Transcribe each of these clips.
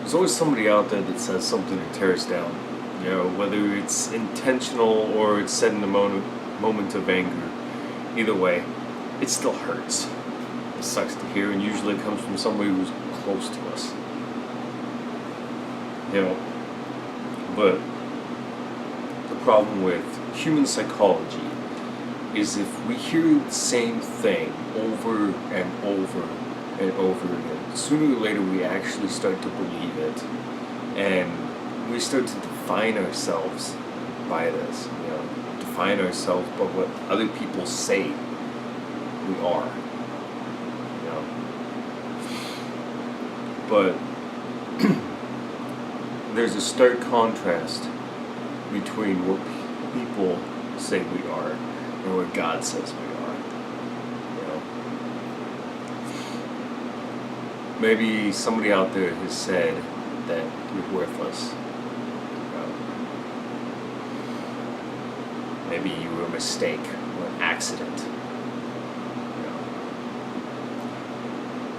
There's always somebody out there that says something to tear us down. Whether it's intentional or it's said in a moment of anger. Either way, it still hurts. It sucks to hear, and usually it comes from somebody who's close to us. But the problem with human psychology is if we hear the same thing over and over and over again, sooner or later we actually start to believe it, and we start to define ourselves by this, define ourselves by what other people say we are, but there's a stark contrast between what people say we are and what God says we are. Maybe somebody out there has said that you're worthless. Maybe you were a mistake or an accident.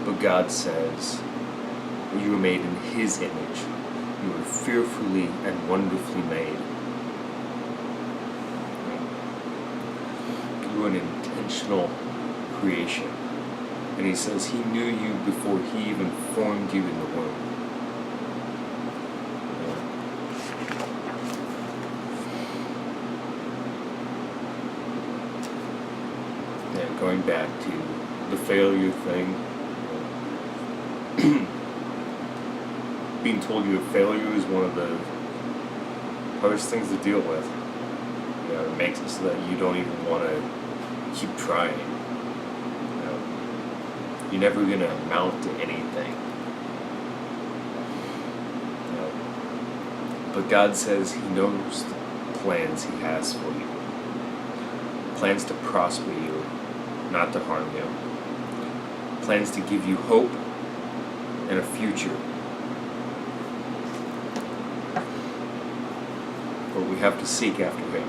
But God says you were made in His image. You were fearfully and wonderfully made. You were an intentional creation. And He says He knew you before He even formed you in the womb. Going back to the failure thing, being told you're a failure is one of the hardest things to deal with. It makes it so that you don't even want to keep trying. You're never going to amount to anything. But God says He knows the plans He has for you. Plans to prosper you, not to harm you. Plans to give you hope and a future. But we have to seek after Him.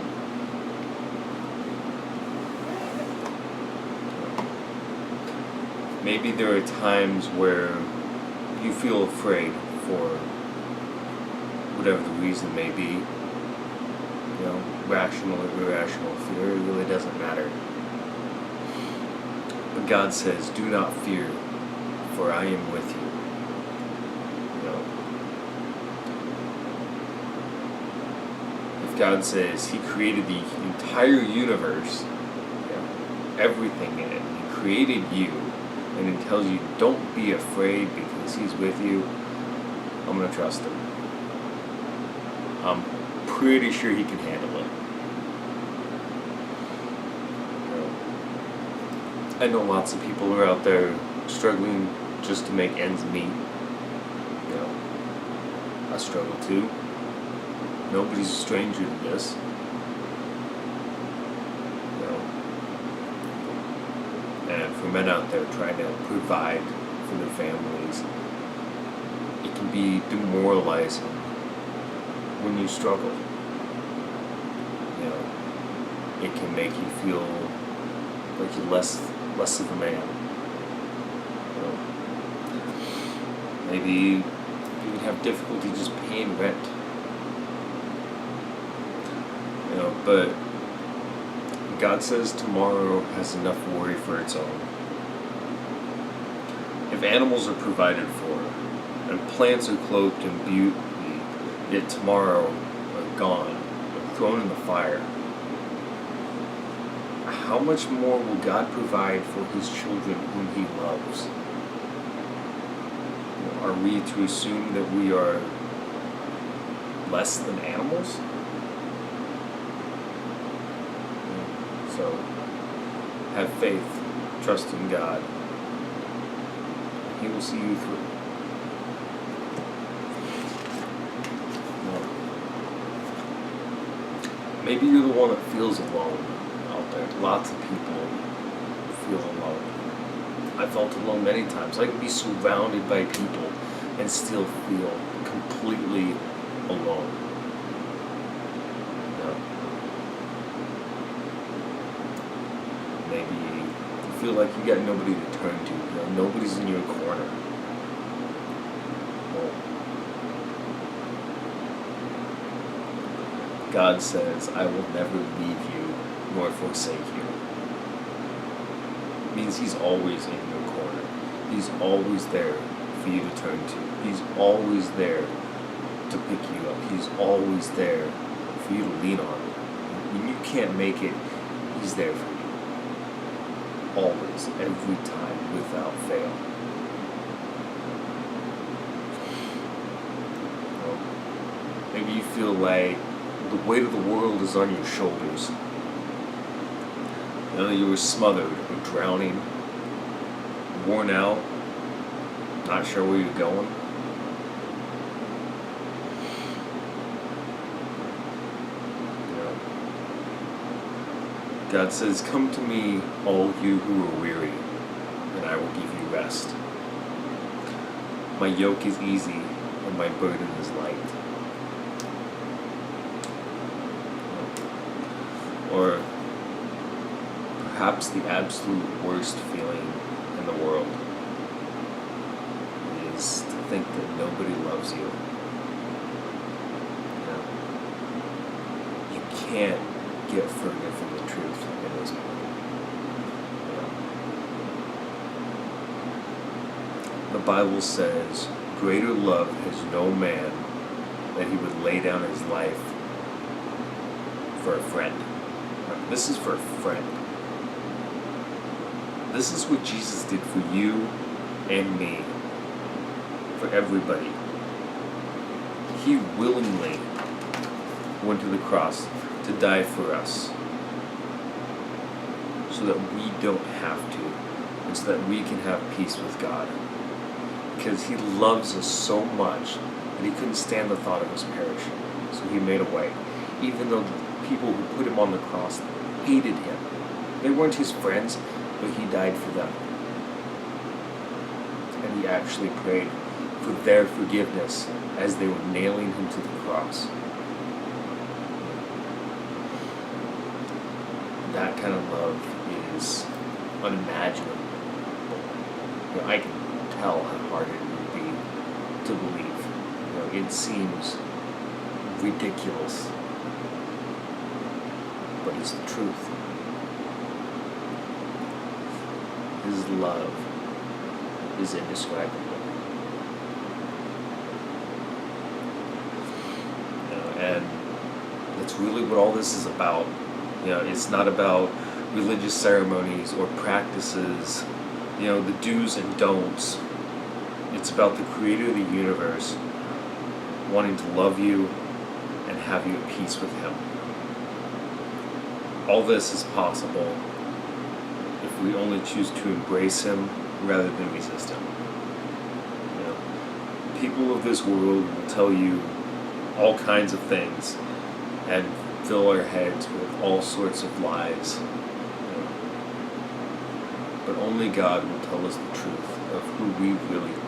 Maybe there are times where you feel afraid for whatever the reason may be. Rational or irrational fear, it really doesn't matter. But God says, do not fear, for I am with you. If God says He created the entire universe, everything in it, He created you, and He tells you, don't be afraid because He's with you, I'm going to trust Him. I'm pretty sure He can handle it. I know lots of people are out there struggling just to make ends meet. I struggle too. Nobody's a stranger to this. And for men out there trying to provide for their families, it can be demoralizing when you struggle. It can make you feel like you're less of a man. Maybe you can have difficulty just paying rent. But God says tomorrow has enough worry for its own. If animals are provided for, and plants are clothed in beauty, yet tomorrow are gone, thrown in the fire, how much more will God provide for His children whom He loves? Are we to assume that we are less than animals? So, have faith, trust in God. He will see you through. Maybe you're the one that feels alone out there. Lots of people feel alone. I felt alone many times. I can be surrounded by people and still feel completely alone. Maybe you feel like you got nobody to turn to. Nobody's in your corner. Well, God says, I will never leave you nor forsake you. It means He's always in your corner. He's always there for you to turn to. He's always there to pick you up. He's always there for you to lean on. When you can't make it, He's there for you. Always, every time, without fail. Maybe you feel like the weight of the world is on your shoulders. You know, you were smothered or drowning, worn out, not sure where you're going. You know, God says, come to me, all you who are weary, and I will give you rest. My yoke is easy, and my burden is light. Or perhaps the absolute worst feeling in the world is to think that nobody loves you. You can't get further from the truth in this moment. The Bible says, greater love has no man that he would lay down his life for a friend. This is for a friend. This is what Jesus did for you and me, for everybody. He willingly went to the cross to die for us, so that we don't have to, and so that we can have peace with God. Because He loves us so much that He couldn't stand the thought of us perishing, so He made a way. Even though the people who put Him on the cross hated Him. They weren't His friends, but He died for them. And He actually prayed for their forgiveness as they were nailing Him to the cross. That kind of love is unimaginable. You know, I can tell how hard it would be to believe. You know, it seems ridiculous, but it's the truth. His love is indescribable. You know, and that's really what all this is about. You know, it's not about religious ceremonies or practices, you know, the do's and don'ts. It's about the Creator of the universe wanting to love you and have you at peace with Him. All this is possible if we only choose to embrace Him rather than resist Him. You know, people of this world will tell you all kinds of things and fill our heads with all sorts of lies. You know, but only God will tell us the truth of who we really are.